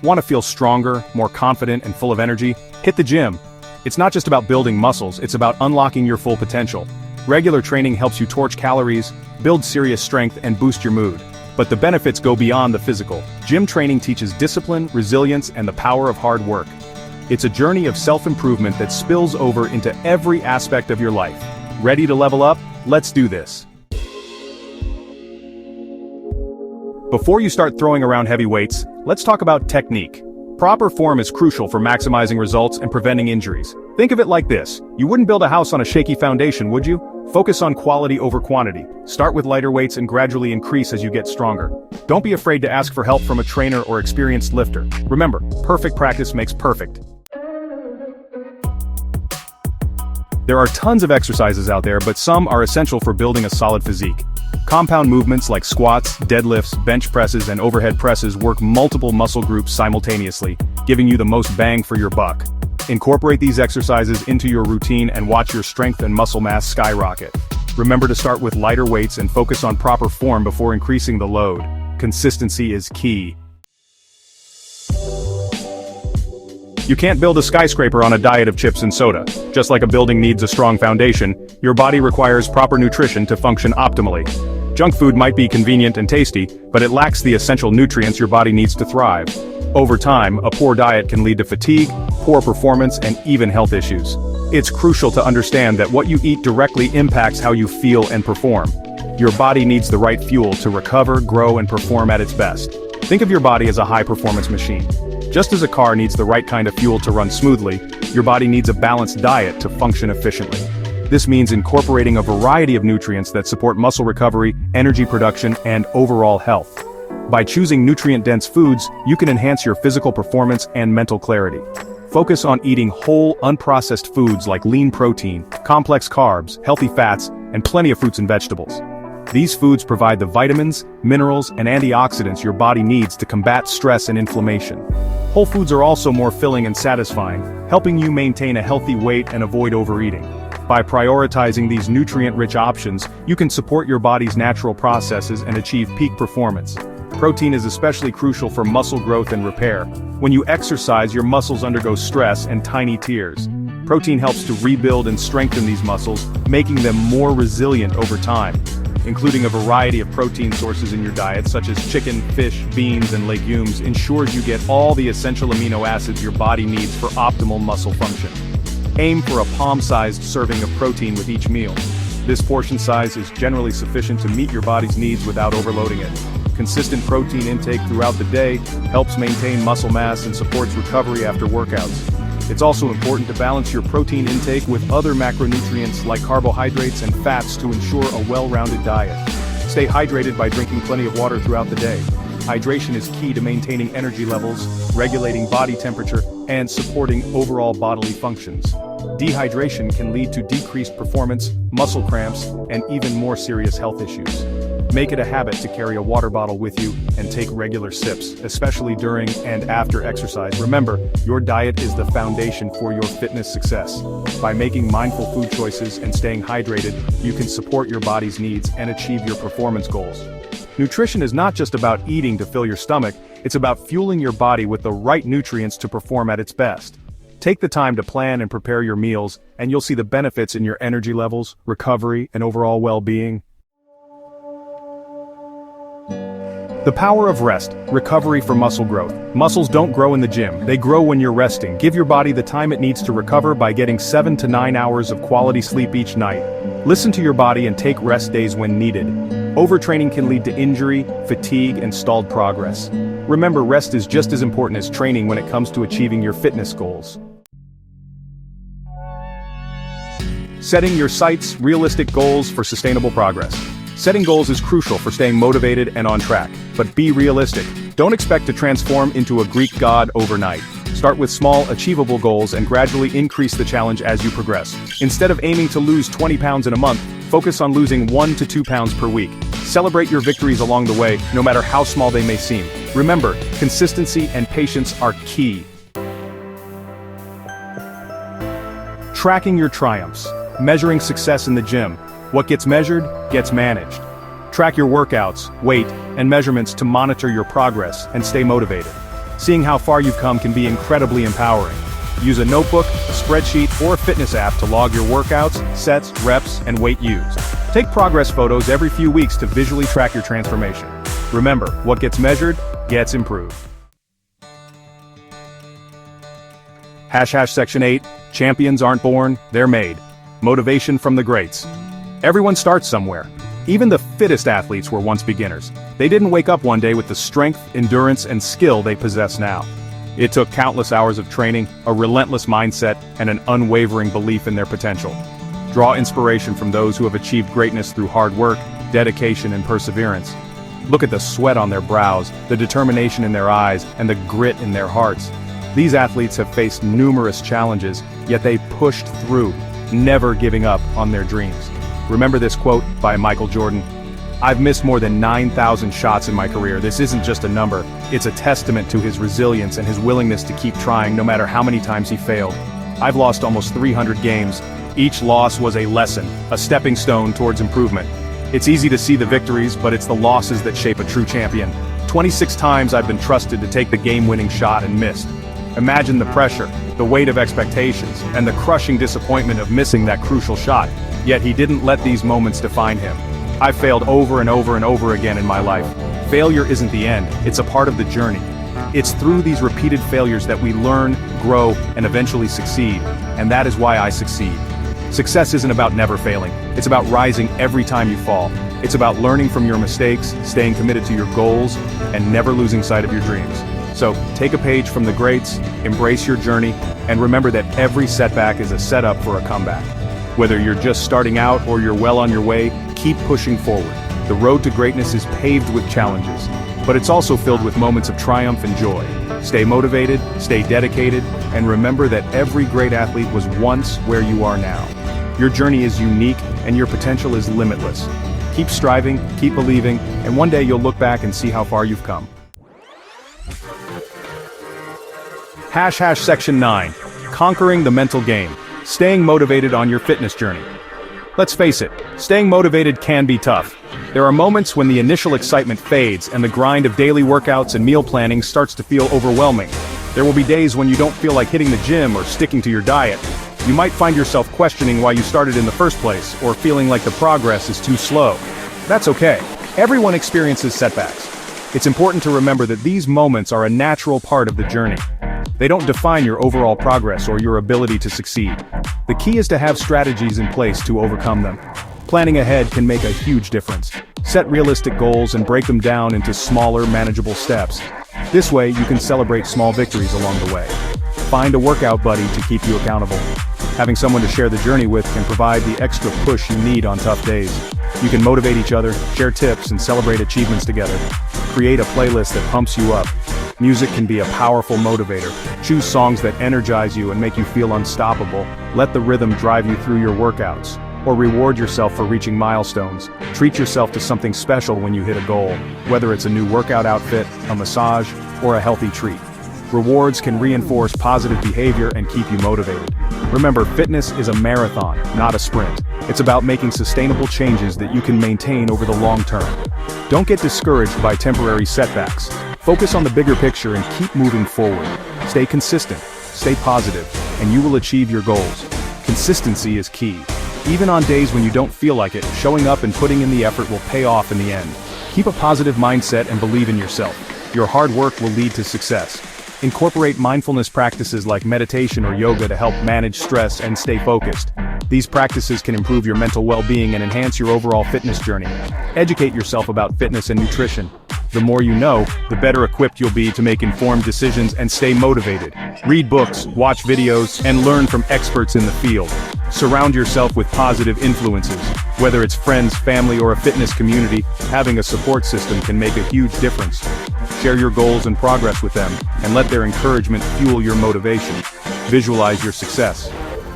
Want to feel stronger, more confident, and full of energy? Hit the gym. It's not just about building muscles, it's about unlocking your full potential. Regular training helps you torch calories, build serious strength, and boost your mood. But the benefits go beyond the physical. Gym training teaches discipline, resilience, and the power of hard work. It's a journey of self-improvement that spills over into every aspect of your life. Ready to level up? Let's do this. Before you start throwing around heavy weights, let's talk about technique. Proper form is crucial for maximizing results and preventing injuries. Think of it like this: you wouldn't build a house on a shaky foundation, would you? Focus on quality over quantity. Start with lighter weights and gradually increase as you get stronger. Don't be afraid to ask for help from a trainer or experienced lifter. Remember, perfect practice makes perfect. There are tons of exercises out there, but some are essential for building a solid physique. Compound movements like squats, deadlifts, bench presses, and overhead presses work multiple muscle groups simultaneously, giving you the most bang for your buck. Incorporate these exercises into your routine and watch your strength and muscle mass skyrocket. Remember to start with lighter weights and focus on proper form before increasing the load. Consistency is key. You can't build a skyscraper on a diet of chips and soda. Just like a building needs a strong foundation, your body requires proper nutrition to function optimally. Junk food might be convenient and tasty, but it lacks the essential nutrients your body needs to thrive. Over time, a poor diet can lead to fatigue, poor performance, and even health issues. It's crucial to understand that what you eat directly impacts how you feel and perform. Your body needs the right fuel to recover, grow, and perform at its best. Think of your body as a high-performance machine. Just as a car needs the right kind of fuel to run smoothly, your body needs a balanced diet to function efficiently. This means incorporating a variety of nutrients that support muscle recovery, energy production, and overall health. By choosing nutrient-dense foods, you can enhance your physical performance and mental clarity. Focus on eating whole, unprocessed foods like lean protein, complex carbs, healthy fats, and plenty of fruits and vegetables. These foods provide the vitamins, minerals, and antioxidants your body needs to combat stress and inflammation. Whole foods are also more filling and satisfying, helping you maintain a healthy weight and avoid overeating. By prioritizing these nutrient-rich options, you can support your body's natural processes and achieve peak performance. Protein is especially crucial for muscle growth and repair. When you exercise, your muscles undergo stress and tiny tears. Protein helps to rebuild and strengthen these muscles, making them more resilient over time. Including a variety of protein sources in your diet, such as chicken, fish, beans, and legumes, ensures you get all the essential amino acids your body needs for optimal muscle function. Aim for a palm-sized serving of protein with each meal. This portion size is generally sufficient to meet your body's needs without overloading it. Consistent protein intake throughout the day helps maintain muscle mass and supports recovery after workouts. It's also important to balance your protein intake with other macronutrients like carbohydrates and fats to ensure a well-rounded diet. Stay hydrated by drinking plenty of water throughout the day. Hydration is key to maintaining energy levels, regulating body temperature, and supporting overall bodily functions. Dehydration can lead to decreased performance, muscle cramps, and even more serious health issues. Make it a habit to carry a water bottle with you and take regular sips, especially during and after exercise. Remember, your diet is the foundation for your fitness success. By making mindful food choices and staying hydrated, you can support your body's needs and achieve your performance goals. Nutrition is not just about eating to fill your stomach, it's about fueling your body with the right nutrients to perform at its best. Take the time to plan and prepare your meals, and you'll see the benefits in your energy levels, recovery, and overall well-being. The power of rest, recovery for muscle growth. Muscles don't grow in the gym, they grow when you're resting. Give your body the time it needs to recover by getting 7 to 9 hours of quality sleep each night. Listen to your body and take rest days when needed. Overtraining can lead to injury, fatigue, and stalled progress. Remember, rest is just as important as training when it comes to achieving your fitness goals. Setting your sights, realistic goals for sustainable progress. Setting goals is crucial for staying motivated and on track, but be realistic. Don't expect to transform into a Greek god overnight. Start with small, achievable goals and gradually increase the challenge as you progress. Instead of aiming to lose 20 pounds in a month, focus on losing 1 to 2 pounds per week. Celebrate your victories along the way, no matter how small they may seem. Remember, consistency and patience are key. Tracking your triumphs. Measuring success in the gym. What gets measured, gets managed. Track your workouts, weight, and measurements to monitor your progress and stay motivated. Seeing how far you've come can be incredibly empowering. Use a notebook, a spreadsheet, or a fitness app to log your workouts, sets, reps, and weight used. Take progress photos every few weeks to visually track your transformation. Remember, what gets measured, gets improved. Section 8, champions aren't born, they're made. Motivation from the greats. Everyone starts somewhere. Even the fittest athletes were once beginners. They didn't wake up one day with the strength, endurance, and skill they possess now. It took countless hours of training, a relentless mindset, and an unwavering belief in their potential. Draw inspiration from those who have achieved greatness through hard work, dedication, and perseverance. Look at the sweat on their brows, the determination in their eyes, and the grit in their hearts. These athletes have faced numerous challenges, yet they pushed through, never giving up on their dreams. Remember this quote by Michael Jordan: "I've missed more than 9,000 shots in my career. This isn't just a number, it's a testament to his resilience and his willingness to keep trying no matter how many times he failed. I've lost almost 300 games. Each loss was a lesson, a stepping stone towards improvement. It's easy to see the victories, but it's the losses that shape a true champion. 26 times I've been trusted to take the game-winning shot and missed. Imagine the pressure, the weight of expectations, and the crushing disappointment of missing that crucial shot. Yet he didn't let these moments define him. I've failed over and over and over again in my life. Failure isn't the end, it's a part of the journey. It's through these repeated failures that we learn, grow, and eventually succeed, and that is why I succeed. Success isn't about never failing, it's about rising every time you fall. It's about learning from your mistakes, staying committed to your goals, and never losing sight of your dreams. So, take a page from the greats, embrace your journey, and remember that every setback is a setup for a comeback. Whether you're just starting out or you're well on your way, keep pushing forward. The road to greatness is paved with challenges, but it's also filled with moments of triumph and joy. Stay motivated, stay dedicated, and remember that every great athlete was once where you are now. Your journey is unique, and your potential is limitless. Keep striving, keep believing, and one day you'll look back and see how far you've come. Section 9. Conquering the mental game. Staying motivated on your fitness journey. Let's face it, staying motivated can be tough. There are moments when the initial excitement fades and the grind of daily workouts and meal planning starts to feel overwhelming. There will be days when you don't feel like hitting the gym or sticking to your diet. You might find yourself questioning why you started in the first place, or feeling like the progress is too slow. That's okay. Everyone experiences setbacks. It's important to remember that these moments are a natural part of the journey. They don't define your overall progress or your ability to succeed. The key is to have strategies in place to overcome them. Planning ahead can make a huge difference. Set realistic goals and break them down into smaller, manageable steps. This way, you can celebrate small victories along the way. Find a workout buddy to keep you accountable. Having someone to share the journey with can provide the extra push you need on tough days. You can motivate each other, share tips, and celebrate achievements together. Create a playlist that pumps you up. Music can be a powerful motivator. Choose songs that energize you and make you feel unstoppable. Let the rhythm drive you through your workouts. Or reward yourself for reaching milestones. Treat yourself to something special when you hit a goal, whether it's a new workout outfit, a massage, or a healthy treat. Rewards can reinforce positive behavior and keep you motivated. Remember, fitness is a marathon, not a sprint. It's about making sustainable changes that you can maintain over the long term. Don't get discouraged by temporary setbacks. Focus on the bigger picture and keep moving forward. Stay consistent, stay positive, and you will achieve your goals. Consistency is key. Even on days when you don't feel like it, showing up and putting in the effort will pay off in the end. Keep a positive mindset and believe in yourself. Your hard work will lead to success. Incorporate mindfulness practices like meditation or yoga to help manage stress and stay focused. These practices can improve your mental well-being and enhance your overall fitness journey. Educate yourself about fitness and nutrition. The more you know, the better equipped you'll be to make informed decisions and stay motivated. Read books, watch videos, and learn from experts in the field. Surround yourself with positive influences. Whether it's friends, family, or a fitness community, having a support system can make a huge difference. Share your goals and progress with them, and let their encouragement fuel your motivation. Visualize your success.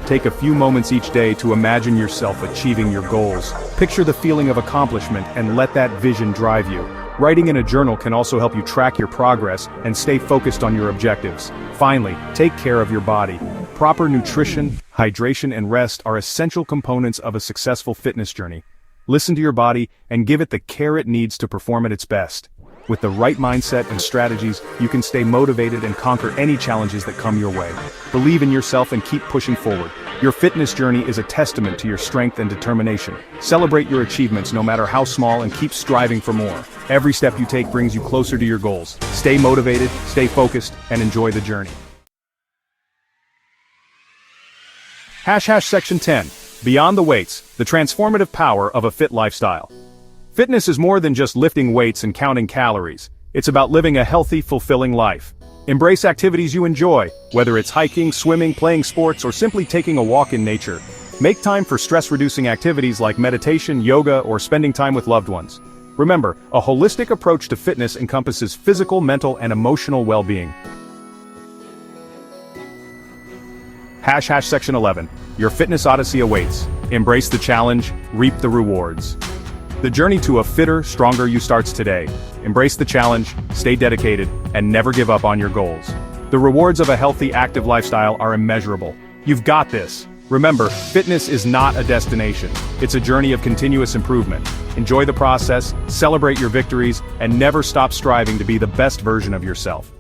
Take a few moments each day to imagine yourself achieving your goals. Picture the feeling of accomplishment and let that vision drive you. Writing in a journal can also help you track your progress and stay focused on your objectives. Finally, take care of your body. Proper nutrition, hydration, and rest are essential components of a successful fitness journey. Listen to your body and give it the care it needs to perform at its best. With the right mindset and strategies, you can stay motivated and conquer any challenges that come your way. Believe in yourself and keep pushing forward. Your fitness journey is a testament to your strength and determination. Celebrate your achievements no matter how small and keep striving for more. Every step you take brings you closer to your goals. Stay motivated, stay focused, and enjoy the journey. Section 10. Beyond the weights, the transformative power of a fit lifestyle. Fitness is more than just lifting weights and counting calories. It's about living a healthy, fulfilling life. Embrace activities you enjoy, whether it's hiking, swimming, playing sports, or simply taking a walk in nature. Make time for stress-reducing activities like meditation, yoga, or spending time with loved ones. Remember, a holistic approach to fitness encompasses physical, mental, and emotional well-being. Section 11. Your fitness odyssey awaits. Embrace the challenge, reap the rewards. The journey to a fitter, stronger you starts today. Embrace the challenge, stay dedicated, and never give up on your goals. The rewards of a healthy, active lifestyle are immeasurable. You've got this. Remember, fitness is not a destination. It's a journey of continuous improvement. Enjoy the process, celebrate your victories, and never stop striving to be the best version of yourself.